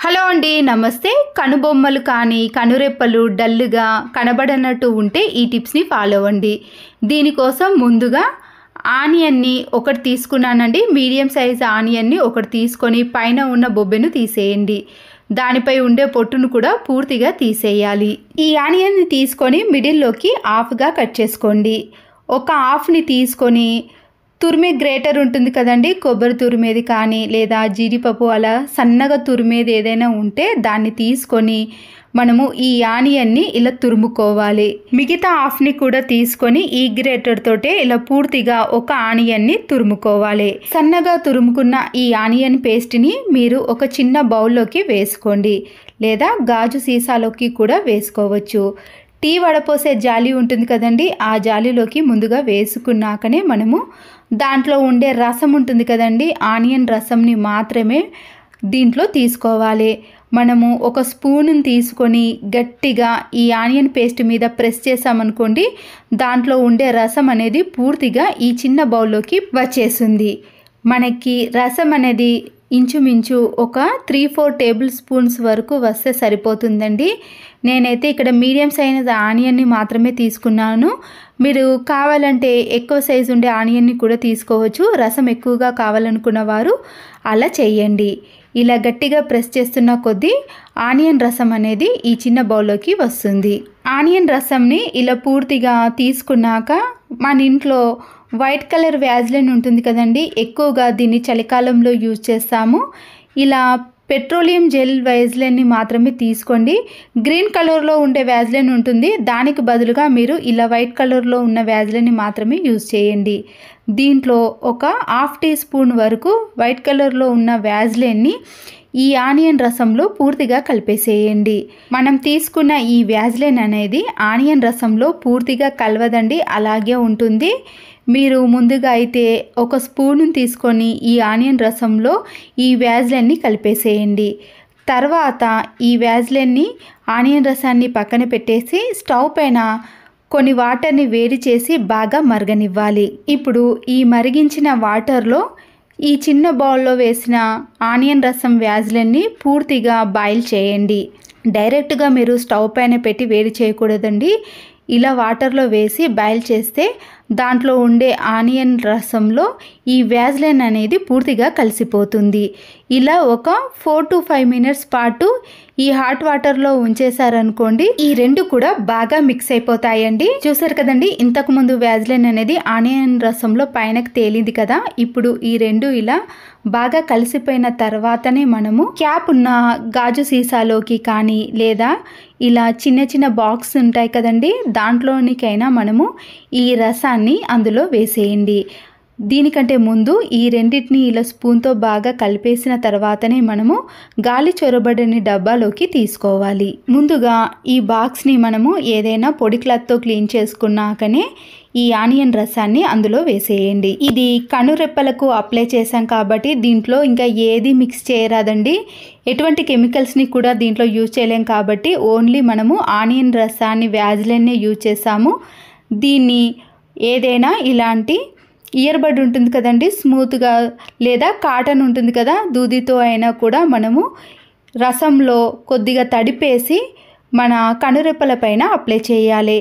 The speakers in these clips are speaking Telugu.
హలో అండి, నమస్తే. కనుబొమ్మలు కానీ కనురెప్పలు డల్గా కనబడనట్టు ఉంటే ఈ టిప్స్ని ఫాలో అవ్వండి. దీనికోసం ముందుగా ఆనియన్ని ఒకటి తీసుకున్నానండి. మీడియం సైజ్ ఆనియన్ని ఒకటి తీసుకొని పైన ఉన్న బొబ్బెను తీసేయండి. దానిపై ఉండే పొట్టును కూడా పూర్తిగా తీసేయాలి. ఈ ఆనియన్ని తీసుకొని మిడిల్లోకి హాఫ్గా కట్ చేసుకోండి. ఒక హాఫ్ని తీసుకొని తురిమే గ్రేటర్ ఉంటుంది కదండి, కొబ్బరి తురిమేది కానీ లేదా జీడిపప్పు అలా సన్నగా తురిమేది ఏదైనా ఉంటే దాన్ని తీసుకొని మనము ఈ ఆనియన్ని ఇలా తురుముకోవాలి. మిగతా హాఫ్ని కూడా తీసుకొని ఈ గ్రేటర్ తోటే ఇలా పూర్తిగా ఒక ఆనియన్ని తురుముకోవాలి. సన్నగా తురుముకున్న ఈ ఆనియన్ పేస్ట్ని మీరు ఒక చిన్న బౌల్లోకి వేసుకోండి, లేదా గాజు సీసాలోకి కూడా వేసుకోవచ్చు. టీ వడపోసే జాలి ఉంటుంది కదండి, ఆ జాలీలోకి ముందుగా వేసుకున్నాకనే మనము దాంట్లో ఉండే రసం ఉంటుంది కదండి, ఆనియన్ రసంని మాత్రమే దీంట్లో తీసుకోవాలి. మనము ఒక స్పూన్ని తీసుకొని గట్టిగా ఈ ఆనియన్ పేస్ట్ మీద ప్రెస్ చేసామనుకోండి, దాంట్లో ఉండే రసం అనేది పూర్తిగా ఈ చిన్న బౌల్లోకి వచ్చేస్తుంది. మనకి రసం అనేది ఇంచుమించు ఒక 3-4 టేబుల్ స్పూన్స్ వరకు వస్తే సరిపోతుందండి. నేనైతే ఇక్కడ మీడియం సైజ్ ఆనియన్ని మాత్రమే తీసుకున్నాను. మీరు కావాలంటే ఎక్కువ సైజు ఉండే ఆనియన్ని కూడా తీసుకోవచ్చు. రసం ఎక్కువగా కావాలనుకున్న వారు అలా చేయండి. ఇలా గట్టిగా ప్రెస్ చేస్తున్న కొద్దీ ఆనియన్ రసం అనేది ఈ చిన్న బౌల్లోకి వస్తుంది. ఆనియన్ రసంని ఇలా పూర్తిగా తీసుకున్నాక మన ఇంట్లో వైట్ కలర్ వ్యాజ్లైన్ ఉంటుంది కదండి, ఎక్కువగా దీన్ని చలికాలంలో యూజ్ చేస్తాము. ఇలా పెట్రోలియం జెల్ వ్యాజ్లైన్ని మాత్రమే తీసుకోండి. గ్రీన్ కలర్లో ఉండే వ్యాజ్లైన్ ఉంటుంది, దానికి బదులుగా మీరు ఇలా వైట్ కలర్లో ఉన్న వ్యాజ్లైన్ని మాత్రమే యూజ్ చేయండి. దీంట్లో ఒక హాఫ్ టీ స్పూన్ వరకు వైట్ కలర్లో ఉన్న వ్యాజ్లైన్ని ఈ ఆనియన్ రసంలో పూర్తిగా కలిపేసేయండి. మనం తీసుకున్న ఈ వ్యాజ్లైన్ అనేది ఆనియన్ రసంలో పూర్తిగా కలవదండి, అలాగే ఉంటుంది. మీరు ముందుగా అయితే ఒక స్పూన్ తీసుకొని ఈ ఆనియన్ రసంలో ఈ వ్యాజ్లైన్ని కలిపేసేయండి. తర్వాత ఈ వ్యాజ్లైన్ని ఆనియన్ రసాన్ని పక్కన పెట్టేసి స్టవ్ పైన కొన్ని వాటర్ని వేడి చేసి బాగా మరగనివ్వాలి. ఇప్పుడు ఈ మరిగించిన వాటర్లో ఈ చిన్న బౌల్లో వేసిన ఆనియన్ రసం వ్యాజ్లైన్ని పూర్తిగా బాయిల్ చేయండి. డైరెక్ట్గా మీరు స్టవ్ పైన పెట్టి వేడి చేయకూడదండి. ఇలా వాటర్లో వేసి బాయిల్ చేస్తే దాంట్లో ఉండే ఆనియన్ రసంలో ఈ వ్యాజ్లైన్ అనేది పూర్తిగా కలిసిపోతుంది. ఇలా ఒక 4 to 5 మినిట్స్ పాటు ఈ హాట్ వాటర్లో ఉంచేసారనుకోండి, ఈ రెండు కూడా బాగా మిక్స్ అయిపోతాయండి. చూసారు కదండి, ఇంతకుముందు వ్యాజ్లైన్ అనేది ఆనియన్ రసంలో పైనకి తేలింది కదా. ఇప్పుడు ఈ రెండు ఇలా బాగా కలిసిపోయిన తర్వాతనే మనము క్యాప్ ఉన్న గాజు సీసాలోకి కానీ లేదా ఇలా చిన్న చిన్న బాక్స్ ఉంటాయి కదండి, దాంట్లోనికైనా మనము ఈ రసాన్ని అందులో వేసేయండి. దీనికంటే ముందు ఈ రెండింటిని ఇలా స్పూన్తో బాగా కలిపేసిన తర్వాతనే మనము గాలి చొరబడని డబ్బాలోకి తీసుకోవాలి. ముందుగా ఈ బాక్స్ని మనము ఏదైనా పొడి క్లాత్తో క్లీన్ చేసుకున్నాకనే ఈ ఆనియన్ రసాన్ని అందులో వేసేయండి. ఇది కనురెప్పలకు అప్లై చేసాం కాబట్టి దీంట్లో ఇంకా ఏది మిక్స్ చేయరాదండి. ఎటువంటి కెమికల్స్ని కూడా దీంట్లో యూజ్ చేయలేం కాబట్టి ఓన్లీ మనము ఆనియన్ రసాన్ని వ్యాజ్లైన్నే యూజ్ చేసాము. దీన్ని ఏదైనా ఇలాంటి ఇయర్ బడ్ ఉంటుంది కదండి, స్మూత్గా లేదా కాటన్ ఉంటుంది కదా, దూదితో అయినా కూడా మనము రసంలో కొద్దిగా తడిపేసి మన కనురెప్పల పైన అప్లై చేయాలి.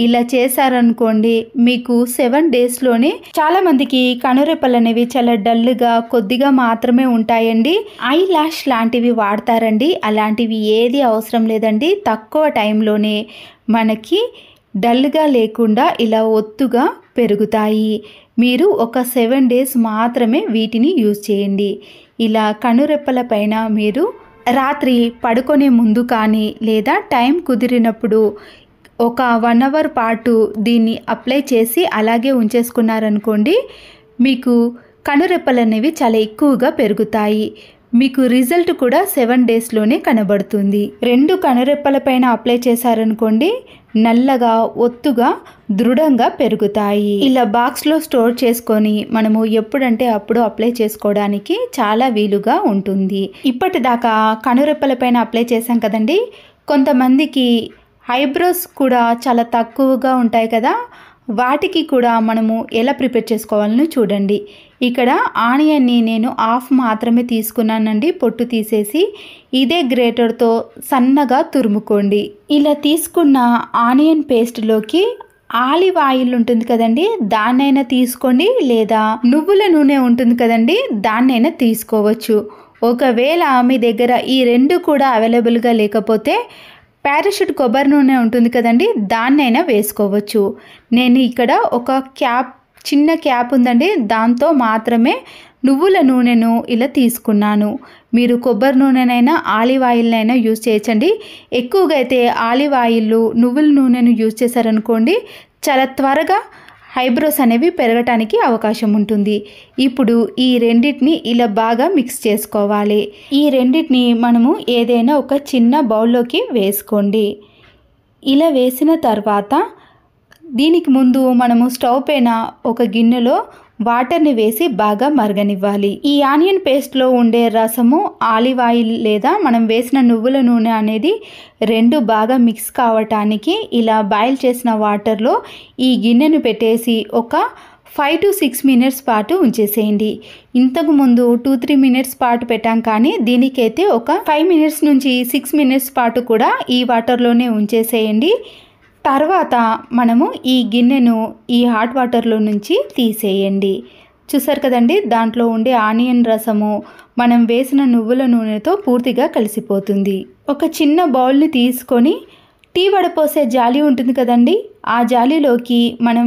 ఇలా చేశారనుకోండి, మీకు 7 డేస్లోనే చాలా మందికి కనురెప్పలు అనేవి చాలా డల్గా కొద్దిగా మాత్రమే ఉంటాయండి. ఐ లాష్ లాంటివి వాడతారండి, అలాంటివి ఏది అవసరం లేదండి. తక్కువ టైంలోనే మనకి డల్గా లేకుండా ఇలా ఒత్తుగా పెరుగుతాయి. మీరు ఒక 7 డేస్ మాత్రమే వీటిని యూజ్ చేయండి. ఇలా కనురెప్పల పైన మీరు రాత్రి పడుకునే ముందు కానీ లేదా టైం కుదిరినప్పుడు ఒక 1 అవర్ పాటు దీన్ని అప్లై చేసి అలాగే ఉంచేసుకున్నారనుకోండి, మీకు కనురెప్పలు అనేవి చాలా ఎక్కువగా పెరుగుతాయి. మీకు రిజల్ట్ కూడా 7 డేస్లోనే కనబడుతుంది. 2 కనురెప్పల పైన అప్లై చేశారనుకోండి, నల్లగా ఒత్తుగా దృఢంగా పెరుగుతాయి. ఇలా బాక్స్లో స్టోర్ చేసుకొని మనము ఎప్పుడంటే అప్పుడు అప్లై చేసుకోవడానికి చాలా వీలుగా ఉంటుంది. ఇప్పటిదాకా కనురెప్పల పైన అప్లై చేశాం కదండి, కొంతమందికి ఐబ్రోస్ కూడా చాలా తక్కువగా ఉంటాయి కదా, వాటికి కూడా మనము ఎలా ప్రిపేర్ చేసుకోవాలని చూడండి. ఇక్కడ ఆనియన్ని నేను హాఫ్ మాత్రమే తీసుకున్నానండి, పొట్టు తీసేసి. ఇదే గ్రేటర్తో సన్నగా తురుముకోండి. ఇలా తీసుకున్న ఆనియన్ పేస్ట్లోకి ఆలివ్ ఆయిల్ ఉంటుంది కదండి, దాన్నైనా తీసుకోండి, లేదా నువ్వుల నూనె ఉంటుంది కదండి, దాన్నైనా తీసుకోవచ్చు. ఒకవేళ మీ దగ్గర ఈ రెండు కూడా అవైలబుల్గా లేకపోతే పారాషూట్ కొబ్బరి నూనె ఉంటుంది కదండి, దాన్నైనా వేసుకోవచ్చు. నేను ఇక్కడ ఒక చిన్న క్యాప్ ఉందండి, దాంతో మాత్రమే నువ్వుల నూనెను ఇలా తీసుకున్నాను. మీరు కొబ్బరి నూనెనైనా ఆలివ్ ఆయిల్నైనా యూజ్ చేయొచ్చండి. ఎక్కువగా అయితే ఆలివ్ ఆయిల్ నువ్వుల నూనెను యూజ్ చేశారనుకోండి, చాలా త్వరగా ఐబ్రోస్ అనేవి పెరగటానికి అవకాశం ఉంటుంది. ఇప్పుడు ఈ రెండింటిని ఇలా బాగా మిక్స్ చేసుకోవాలి. ఈ రెండింటిని మనము ఏదైనా ఒక చిన్న బౌల్లోకి వేసుకోండి. ఇలా వేసిన తర్వాత దీనికి ముందు మనము స్టవ్ పైన ఒక గిన్నెలో వాటర్ని వేసి బాగా మరగనివ్వాలి. ఈ ఆనియన్ పేస్ట్లో ఉండే రసము, ఆలివ్ ఆయిల్ లేదా మనం వేసిన నువ్వుల నూనె అనేది రెండు బాగా మిక్స్ కావటానికి ఇలా బాయిల్ చేసిన వాటర్లో ఈ గిన్నెను పెట్టేసి ఒక 5 to 6 minutes పాటు ఉంచేసేయండి. ఇంతకు ముందు 2-3 minutes పాటు పెట్టాం, కానీ దీనికైతే ఒక 5 minutes నుంచి 6 minutes పాటు కూడా ఈ వాటర్లోనే ఉంచేసేయండి. తర్వాత మనము ఈ గిన్నెను ఈ హాట్ వాటర్లో నుంచి తీసేయండి. చూసారు కదండి, దాంట్లో ఉండే ఆనియన్ రసము మనం వేసిన నువ్వుల నూనెతో పూర్తిగా కలిసిపోతుంది. ఒక చిన్న బౌల్ని తీసుకొని టీ వడపోసే జాలి ఉంటుంది కదండి, ఆ జాలీలోకి మనం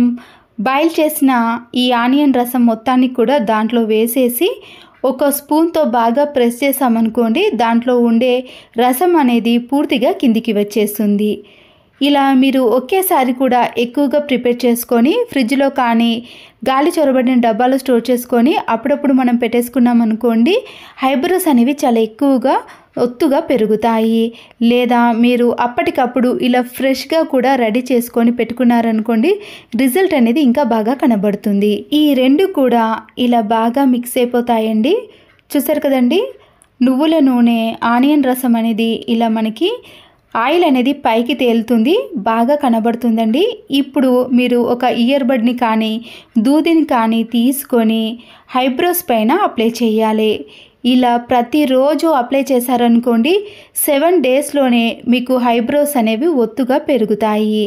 బాయిల్ చేసిన ఈ ఆనియన్ రసం మొత్తాన్ని కూడా దాంట్లో వేసేసి ఒక స్పూన్తో బాగా ప్రెస్ చేసామనుకోండి, దాంట్లో ఉండే రసం అనేది పూర్తిగా కిందికి వచ్చేస్తుంది. ఇలా మీరు ఒకేసారి కూడా ఎక్కువగా ప్రిపేర్ చేసుకొని ఫ్రిడ్జ్లో కానీ గాలి చొరబడిన డబ్బాలో స్టోర్ చేసుకొని అప్పుడప్పుడు మనం పెట్టేసుకున్నాం అనుకోండి, ఐబ్రోస్ అనేవి చాలా ఎక్కువగా ఒత్తుగా పెరుగుతాయి. లేదా మీరు అప్పటికప్పుడు ఇలా ఫ్రెష్గా కూడా రెడీ చేసుకొని పెట్టుకున్నారనుకోండి, రిజల్ట్ అనేది ఇంకా బాగా కనబడుతుంది. ఈ రెండు కూడా ఇలా బాగా మిక్స్ అయిపోతాయండి. చూసారు కదండి, నువ్వుల నూనె, ఆనియన్ రసం అనేది ఇలా మనకి ఆయిల్ అనేది పైకి తేలుతుంది, బాగా కనబడుతుందండి. ఇప్పుడు మీరు ఒక ఇయర్ బడ్ని కానీ దూదిని కానీ తీసుకొని ఐబ్రోస్ పైన అప్లై చేయాలి. ఇలా ప్రతిరోజు అప్లై చేశారనుకోండి, 7 daysలోనే మీకు ఐబ్రోస్ అనేవి ఒత్తుగా పెరుగుతాయి.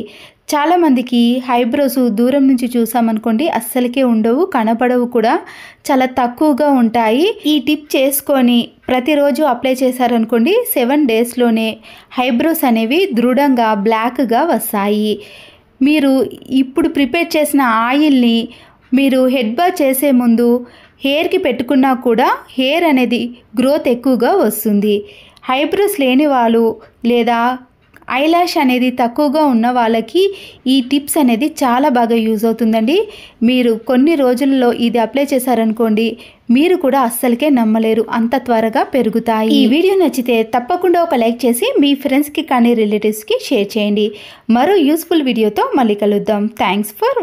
చాలామందికి ఐబ్రోస్ దూరం నుంచి చూసామనుకోండి అస్సలకే ఉండవు, కనపడవు కూడా, చాలా తక్కువగా ఉంటాయి. ఈ టిప్ చేసుకొని ప్రతిరోజు అప్లై చేశారనుకోండి, 7 daysలోనే ఐబ్రోస్ అనేవి దృఢంగా బ్లాక్గా వస్తాయి. మీరు ఇప్పుడు ప్రిపేర్ చేసిన ఆయిల్ని మీరు హెడ్ బాత్ చేసే ముందు హెయిర్కి పెట్టుకున్నా కూడా హెయిర్ అనేది గ్రోత్ ఎక్కువగా వస్తుంది. ఐబ్రోస్ లేని వాళ్ళు లేదా ఐలాష్ అనేది తక్కువగా ఉన్న వాళ్ళకి ఈ టిప్స్ అనేది చాలా బాగా యూజ్ అవుతుందండి. మీరు కొన్ని రోజుల్లో ఇది అప్లై చేశారనుకోండి, మీరు కూడా అస్సలకే నమ్మలేరు, అంత త్వరగా పెరుగుతాయి. ఈ వీడియో నచ్చితే తప్పకుండా ఒక లైక్ చేసి మీ ఫ్రెండ్స్కి కానీ రిలేటివ్స్కి షేర్ చేయండి. మరో యూస్ఫుల్ వీడియోతో మళ్ళీ కలుద్దాం. Thanks for